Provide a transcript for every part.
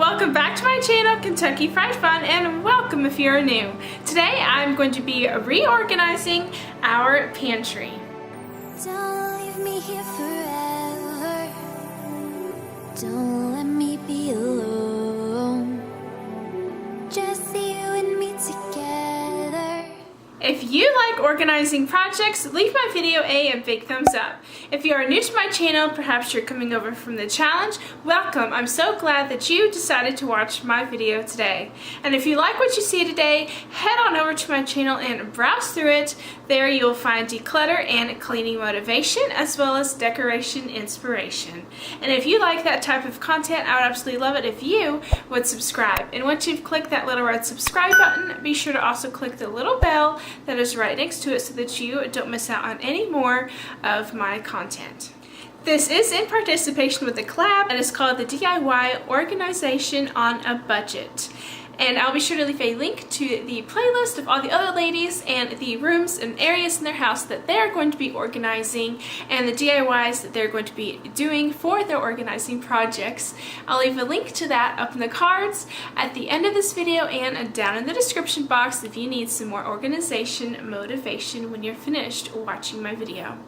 welcome back to my channel, Kentucky Fried Fun, and welcome if you're new. Today I'm going to be reorganizing our pantry. Don't leave me here forever. Don't let me be alone. Just you and me together. If you like organizing projects, leave my video a big thumbs up. If you are new to my channel, perhaps you're coming over from the challenge, welcome. I'm so glad that you decided to watch my video today. And if you like what you see today, head on over to my channel and browse through it. There you'll find declutter and cleaning motivation, as well as decoration inspiration. And if you like that type of content, I would absolutely love it if you would subscribe. And once you've clicked that little red subscribe button, be sure to also click the little bell that is right next to it so that you don't miss out on any more of my content. This is in participation with a collab and it's called the DIY Organization on a Budget. And I'll be sure to leave a link to the playlist of all the other ladies and the rooms and areas in their house that they're going to be organizing and the DIYs that they're going to be doing for their organizing projects. I'll leave a link to that up in the cards at the end of this video and down in the description box if you need some more organization motivation when you're finished watching my video.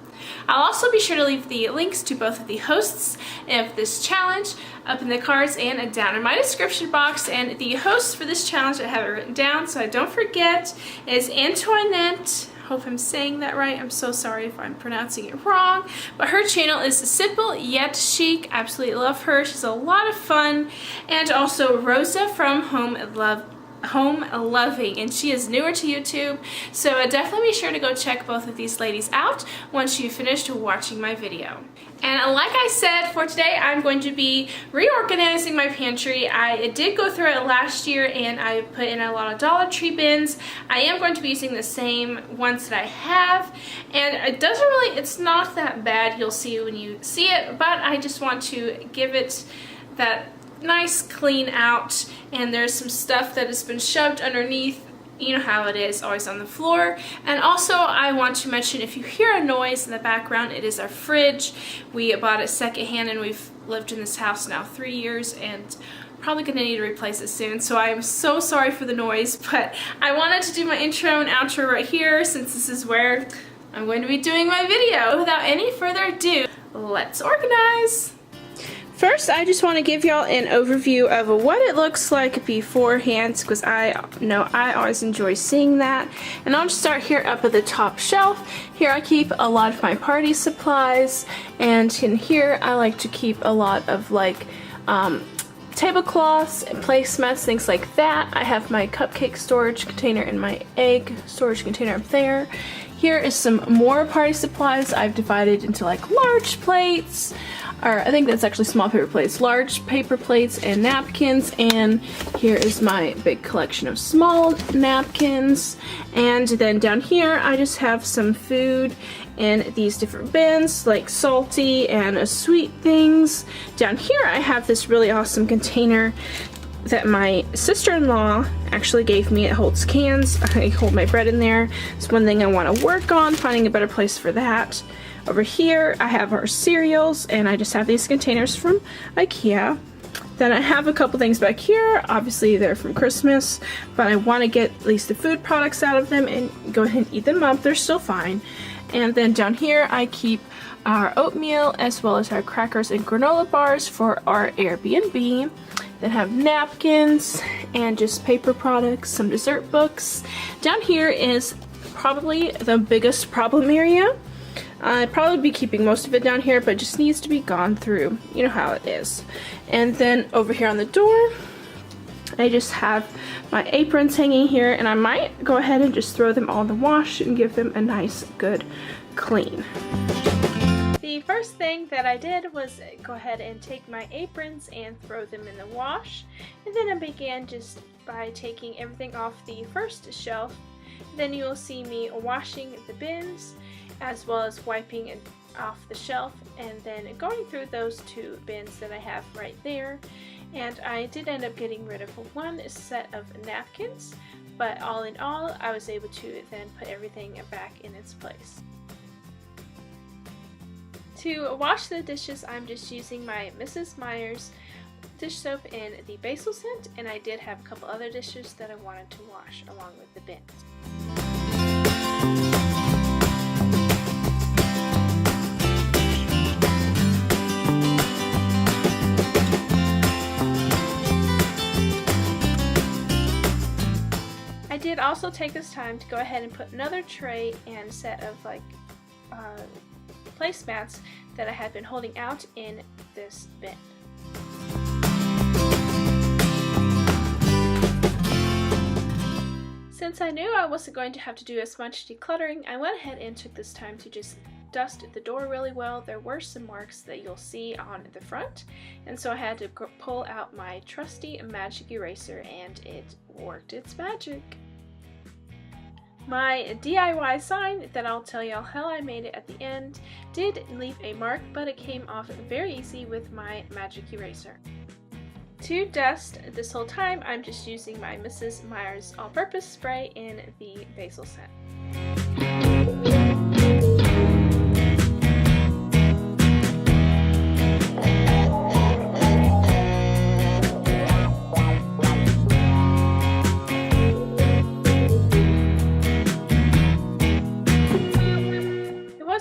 I'll also be sure to leave the links to both of the hosts of this challenge up in the cards and down in my description box. And the host for this challenge, I have it written down so I don't forget, is Antoinette. Hope I'm saying that right. I'm so sorry if I'm pronouncing it wrong. But her channel is simple yet chic. Absolutely love her. She's a lot of fun. And also Rosa from Home Loving, and she is newer to YouTube, so definitely be sure to go check both of these ladies out once you've finished watching my video. And like I said, for today I'm going to be reorganizing my pantry. I did go through it last year and I put in a lot of Dollar Tree bins. I am going to be using the same ones that I have, and it's not that bad, you'll see when you see it, but I just want to give it that nice clean out, and there's some stuff that has been shoved underneath. You know how it is, always on the floor. And also I want to mention, if you hear a noise in the background, it is our fridge. We bought it secondhand and we've lived in this house now 3 years and probably gonna need to replace it soon, so I am so sorry for the noise, but I wanted to do my intro and outro right here since this is where I'm going to be doing my video. Without any further ado, let's organize. First, I just want to give y'all an overview of what it looks like beforehand, because I know I always enjoy seeing that. And I'll just start here up at the top shelf. Here I keep a lot of my party supplies, and in here I like to keep a lot of like tablecloths, placemats, things like that. I have my cupcake storage container and my egg storage container up there. Here is some more party supplies. I've divided into like large plates, or I think that's actually small paper plates, large paper plates and napkins, and here is my big collection of small napkins. And then down here I just have some food in these different bins, like salty and sweet things. Down here I have this really awesome container that my sister-in-law actually gave me. It holds cans. I hold my bread in there. It's one thing I want to work on, finding a better place for that. Over here I have our cereals, and I just have these containers from IKEA. Then I have a couple things back here. Obviously they're from Christmas, but I want to get at least the food products out of them and go ahead and eat them up. They're still fine. And then down here I keep our oatmeal as well as our crackers and granola bars for our Airbnb. Then have napkins and just paper products, some dessert books. Down here is probably the biggest problem area. I'd probably be keeping most of it down here, but it just needs to be gone through. You know how it is. And then over here on the door, I just have my aprons hanging here, and I might go ahead and just throw them all in the wash and give them a nice, good clean. The first thing that I did was go ahead and take my aprons and throw them in the wash, and then I began just by taking everything off the first shelf. Then you will see me washing the bins as well as wiping it off the shelf, and then going through those two bins that I have right there. And I did end up getting rid of one set of napkins, but all in all I was able to then put everything back in its place. To wash the dishes, I'm just using my Mrs. Meyer's dish soap in the basil scent, and I did have a couple other dishes that I wanted to wash along with the bins. I did also take this time to go ahead and put another tray and set of placemats that I had been holding out in this bin. Since I knew I wasn't going to have to do as much decluttering, I went ahead and took this time to just dust the door really well. There were some marks that you'll see on the front, and so I had to pull out my trusty magic eraser, and it worked its magic. My DIY sign that I'll tell y'all how I made it at the end did leave a mark, but it came off very easy with my magic eraser. To dust this whole time, I'm just using my Mrs. Meyer's all-purpose spray in the basil scent.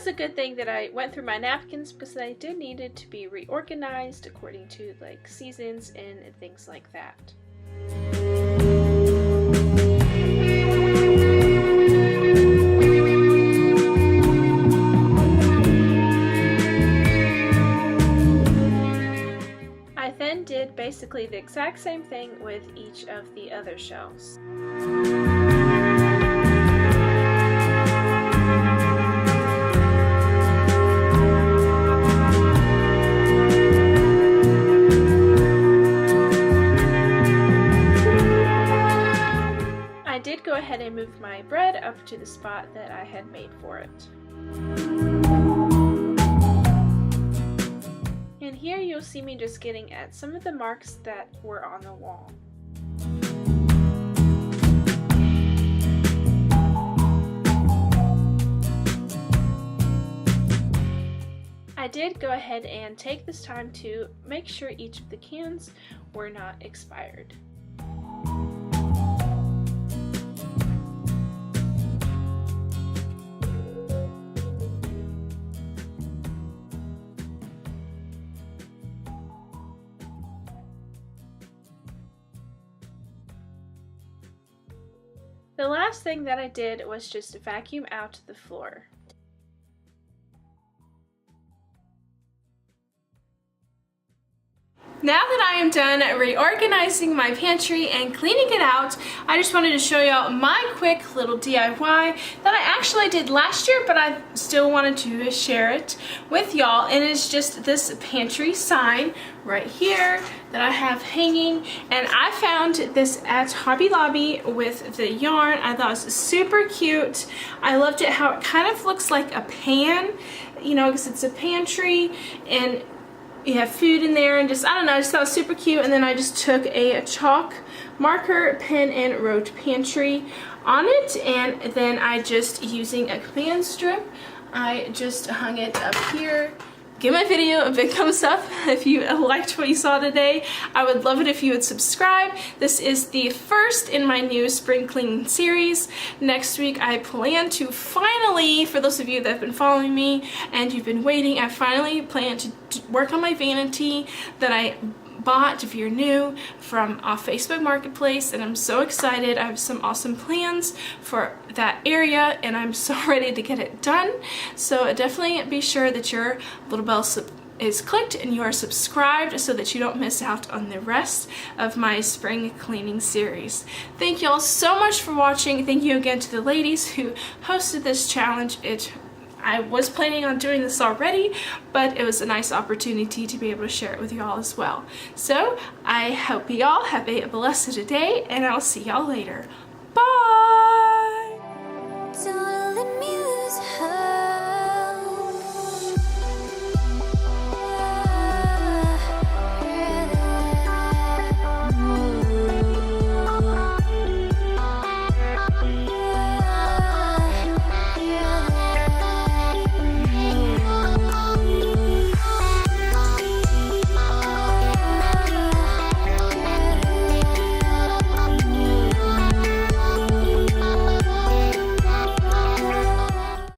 A good thing that I went through my napkins because I did need it to be reorganized according to like seasons and things like that. I then did basically the exact same thing with each of the other shelves. I did go ahead and move my bread up to the spot that I had made for it. And here you'll see me just getting at some of the marks that were on the wall. I did go ahead and take this time to make sure each of the cans were not expired. The last thing that I did was just vacuum out the floor. Now that I am done reorganizing my pantry and cleaning it out, I just wanted to show y'all my quick little DIY that I actually did last year, but I still wanted to share it with y'all. And it's just this pantry sign right here that I have hanging, and I found this at Hobby Lobby with the yarn. I thought it was super cute. I loved it how it kind of looks like a pan, you know, because it's a pantry and you have food in there, and just, I don't know, I just thought it was super cute. And then I just took a chalk marker pen and wrote pantry on it, and then I just, using a command strip, I just hung it up here. Give my video a big thumbs up if you liked what you saw today. I would love it if you would subscribe. This is the first in my new spring cleaning series. Next week I plan to finally, for those of you that have been following me and you've been waiting, I finally plan to work on my vanity that I bought, if you're new, from off Facebook Marketplace, and I'm so excited. I have some awesome plans for that area, and I'm so ready to get it done. So definitely be sure that your little bell is clicked and you are subscribed so that you don't miss out on the rest of my spring cleaning series. Thank you all so much for watching. Thank you again to the ladies who hosted this challenge. I was planning on doing this already, but it was a nice opportunity to be able to share it with y'all as well. So I hope y'all have a blessed day, and I'll see y'all later. Bye!